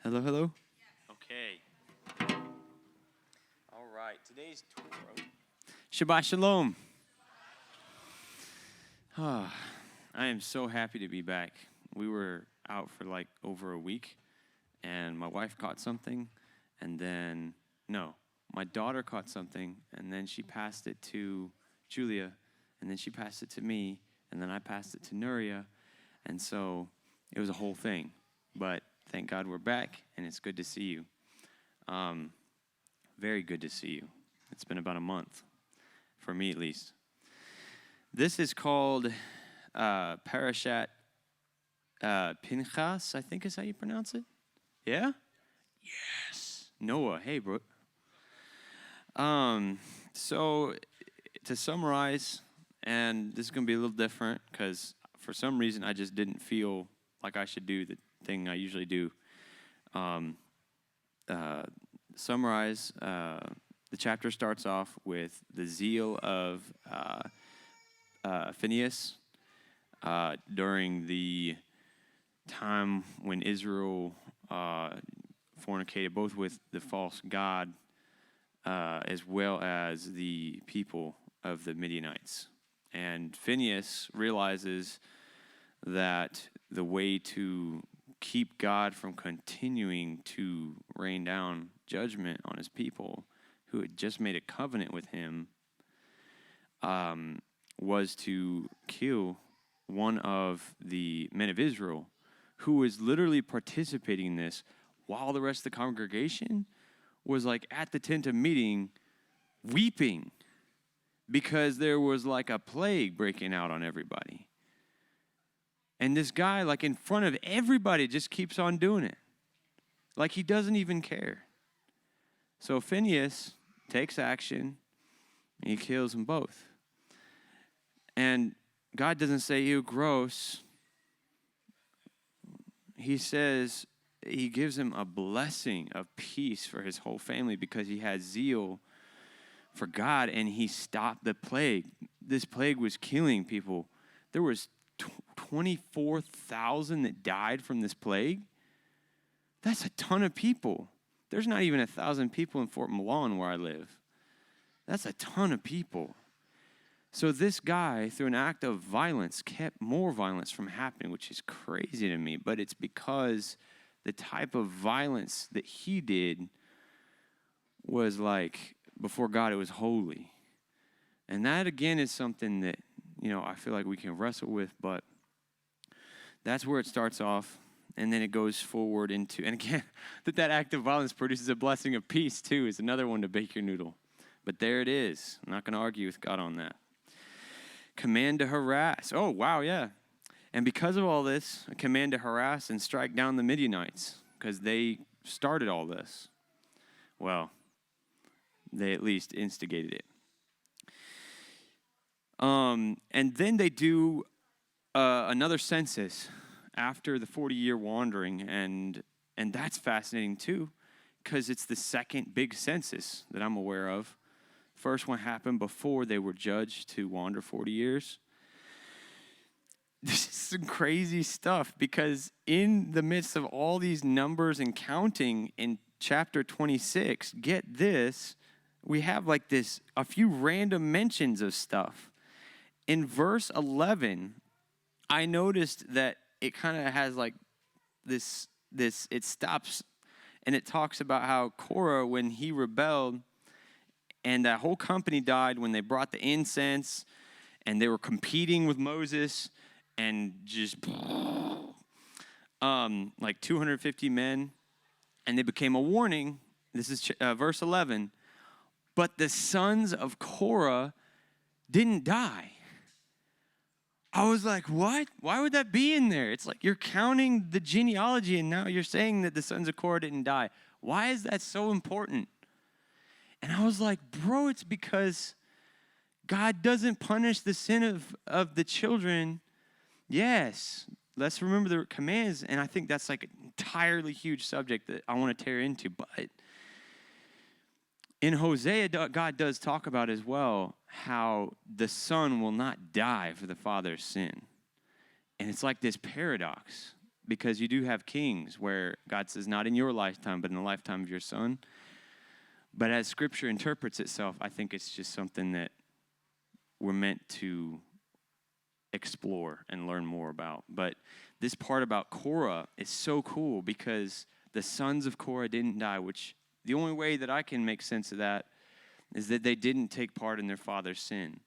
Hello, hello? Okay. All right. Today's Torah. Shabbat Shalom. I am so happy to be back. We were out for like over a week, and my wife caught something, and then, my daughter caught something, and then she passed it to Julia, and then she passed it to me, and then I passed it to Nuria, and so it was a whole thing. But thank God we're back, and it's good to see you. Very good to see you. It's been about a month, for me at least. This is called Parsha Pinchas, I think is how you pronounce it. Yeah? Yes. Noah, hey, bro. So to summarize, and this is going to be a little different because for some reason I just didn't feel like I should do the thing I usually do. Summarize, the chapter starts off with the zeal of Phineas during the time when Israel fornicated both with the false god as well as the people of the Midianites. And Phineas realizes that the way to keep God from continuing to rain down judgment on his people who had just made a covenant with him was to kill one of the men of Israel who was literally participating in this while the rest of the congregation was like at the tent of meeting weeping because there was like a plague breaking out on everybody. And this guy, like in front of everybody, just keeps on doing it. Like he doesn't even care. So Phineas takes action, and he kills them both. And God doesn't say, ew, gross. He says, he gives him a blessing of peace for his whole family because he had zeal for God, and he stopped the plague. This plague was killing people. There was 24,000 that died from this plague. That's a ton of people. There's not even 1,000 people in Fort Malone where I live. That's a ton of people. So this guy, through an act of violence, kept more violence from happening, which is crazy to me. But it's because the type of violence that he did was like, before God, it was holy. And that, again, is something that, I feel like we can wrestle with, but that's where it starts off, and then it goes forward into, and again, that act of violence produces a blessing of peace, too, is another one to bake your noodle. But there it is. I'm not going to argue with God on that. Command to harass. Oh, wow, yeah. And because of all this, a command to harass and strike down the Midianites, because they started all this. Well, they at least instigated it. And then they do another census after the 40-year wandering, and that's fascinating too, because it's the second big census that I'm aware of. First one happened before they were judged to wander 40 years. This is some crazy stuff, because in the midst of all these numbers and counting in chapter 26, get this, we have like this, a few random mentions of stuff. In verse 11, I noticed that it kind of has like this, it stops and it talks about how Korah, when he rebelled, and that whole company died when they brought the incense, and they were competing with Moses, and just like 250 men, and they became a warning. This is verse 11. But the sons of Korah didn't die. I was like, what? Why would that be in there? It's like you're counting the genealogy, and now you're saying that the sons of Korah didn't die. Why is that so important? And I was like, bro, it's because God doesn't punish the sin of the children. Yes, let's remember the commands, and I think that's like an entirely huge subject that I want to tear into. But in Hosea, God does talk about as well how the son will not die for the father's sin. And it's like this paradox. because you do have kings where God says, not in your lifetime, but in the lifetime of your son. But as Scripture interprets itself, I think it's just something that we're meant to explore and learn more about. But this part about Korah is so cool because the sons of Korah didn't die, which the only way that I can make sense of that is that they didn't take part in their father's sin,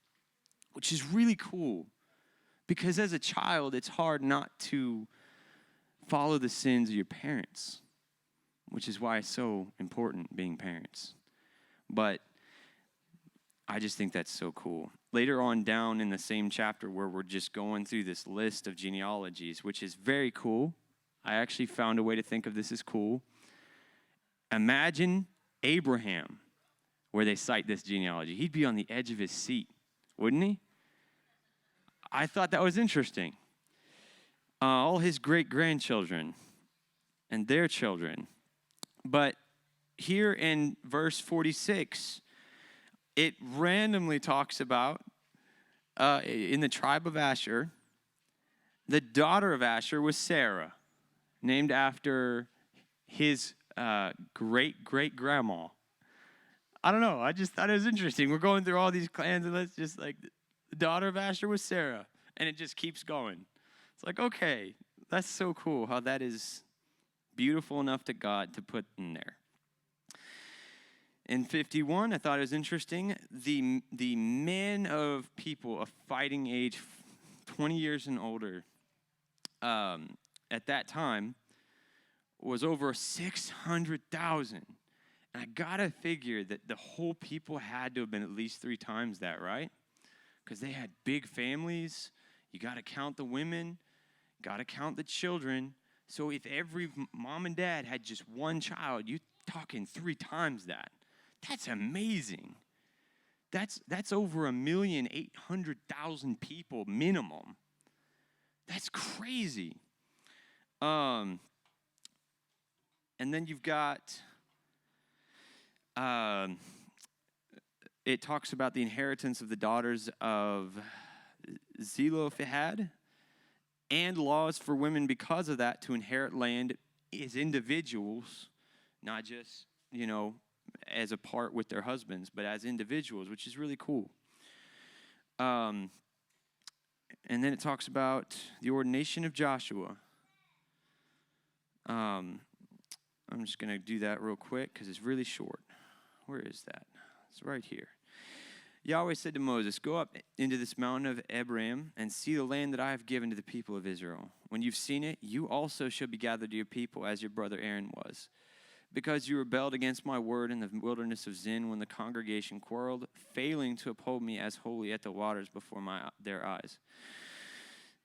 which is really cool because as a child, it's hard not to follow the sins of your parents, which is why it's so important being parents. But I just think that's so cool. Later on down in the same chapter where we're just going through this list of genealogies, which is very cool. I actually found a way to think of this as cool. Imagine Abraham, where they cite this genealogy. He'd be on the edge of his seat, wouldn't he? I thought that was interesting. All his great-grandchildren and their children. But here in verse 46, it randomly talks about, in the tribe of Asher, the daughter of Asher was Sarah, named after his great-great-grandma. I don't know. I just thought it was interesting. We're going through all these clans, and let's just like, the daughter of Asher was Sarah, and it just keeps going. It's like, okay, that's so cool how that is beautiful enough to God to put in there. In 51, I thought it was interesting. The men of people of fighting age, 20 years and older, at that time, was over 600,000. And I got to figure that the whole people had to have been at least 3 times that, right? Because they had big families. You got to count the women. Got to count the children. So if every mom and dad had just one child, you're talking 3 times that. That's amazing. That's over 1,800,000 people minimum. That's crazy. And then you've got, it talks about the inheritance of the daughters of Zelophehad and laws for women because of that to inherit land as individuals, not just, as a part with their husbands, but as individuals, which is really cool. And then it talks about the ordination of Joshua. I'm just going to do that real quick because it's really short. Where is that? It's right here. Yahweh said to Moses, "Go up into this mountain of Abraham and see the land that I have given to the people of Israel. When you've seen it, you also shall be gathered to your people as your brother Aaron was. Because you rebelled against my word in the wilderness of Zin when the congregation quarreled, failing to uphold me as holy at the waters before their eyes.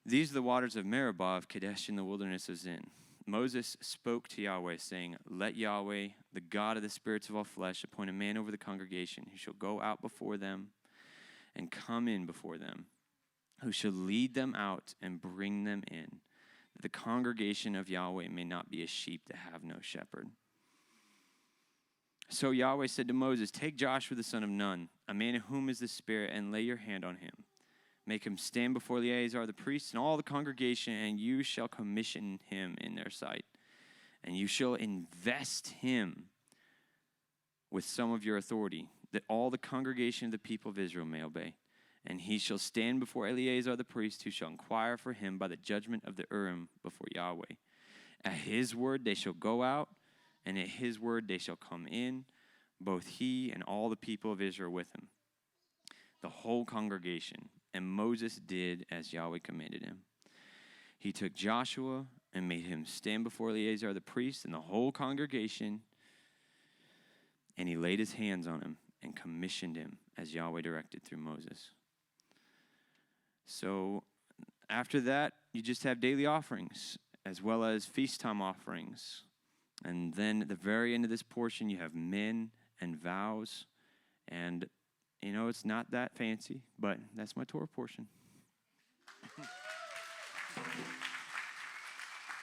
These are the waters of Meribah of Kadesh in the wilderness of Zin. Moses spoke to Yahweh, saying, Let Yahweh, the God of the spirits of all flesh, appoint a man over the congregation who shall go out before them and come in before them, who shall lead them out and bring them in, that the congregation of Yahweh may not be a sheep that have no shepherd. So Yahweh said to Moses, Take Joshua the son of Nun, a man in whom is the Spirit, and lay your hand on him. Make him stand before Eleazar the priest and all the congregation, and you shall commission him in their sight. And you shall invest him with some of your authority, that all the congregation of the people of Israel may obey. And he shall stand before Eleazar the priest, who shall inquire for him by the judgment of the Urim before Yahweh. At his word they shall go out, and at his word they shall come in, both he and all the people of Israel with him, the whole congregation. And Moses did as Yahweh commanded him. He took Joshua and made him stand before Eleazar the priest and the whole congregation, and he laid his hands on him and commissioned him as Yahweh directed through Moses. So after that, you just have daily offerings as well as feast time offerings. And then at the very end of this portion, you have men and vows. And, it's not that fancy, but that's my Torah portion.